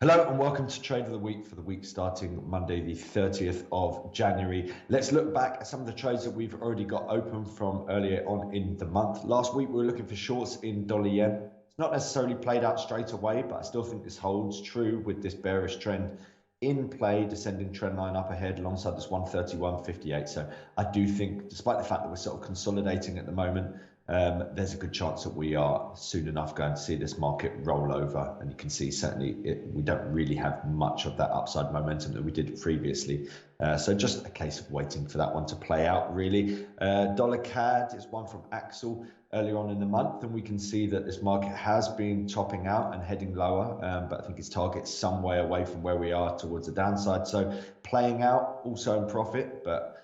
Hello and welcome to Trade of the Week for the week starting Monday, the 30th of January. Let's look back at some of the trades that we've already got open from earlier on in the month. Last week, we were looking for shorts in dollar yen. It's not necessarily played out straight away, but I still think this holds true with this bearish trend in play, descending trend line up ahead alongside this 131.58. So I do think, despite the fact that we're sort of consolidating at the moment, there's a good chance that we are soon enough going to see this market roll over. And you can see certainly we don't really have much of that upside momentum that we did previously. So just a case of waiting for that one to play out, really. Dollar CAD is one from Axel earlier on in the month, and we can see that this market has been topping out and heading lower, but I think its target's some way away from where we are towards the downside. So playing out, also in profit, but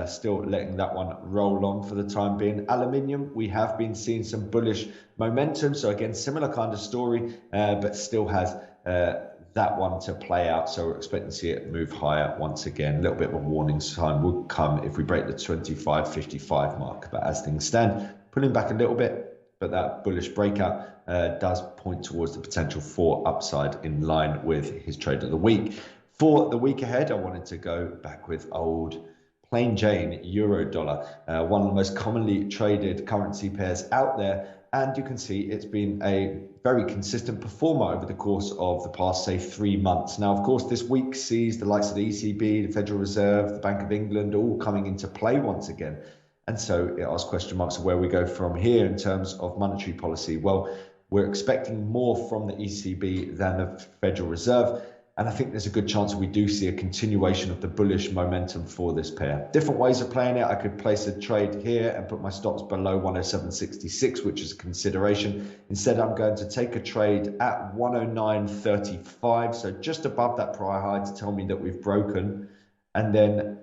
still letting that one roll on for the time being. Aluminium, we have been seeing some bullish momentum. So again, similar kind of story, but still has that one to play out. So we're expecting to see it move higher once again. A little bit of a warning sign will come if we break the 25.55 mark. But as things stand, pulling back a little bit, but that bullish breakout does point towards the potential for upside in line with his trade of the week. For the week ahead, I wanted to go back with old plain Jane euro dollar, one of the most commonly traded currency pairs out there. And you can see it's been a very consistent performer over the course of the past, say, 3 months. Now, of course, this week sees the likes of the ECB, the Federal Reserve, the Bank of England all coming into play once again. And so it asks question marks of where we go from here in terms of monetary policy. Well, we're expecting more from the ECB than the Federal Reserve. And I think there's a good chance we do see a continuation of the bullish momentum for this pair. Different ways of playing it. I could place a trade here and put my stops below 107.66, which is a consideration. Instead, I'm going to take a trade at 109.35, so just above that prior high to tell me that we've broken. And then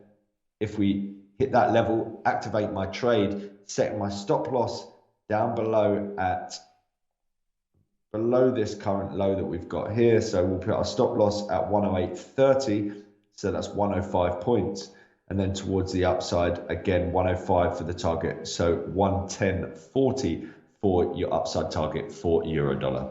if we hit that level, activate my trade, setting my stop loss down below this current low that we've got here. So we'll put our stop loss at 108.30. So that's 105 points. And then towards the upside, again, 105 for the target. So 110.40 for your upside target for euro dollar.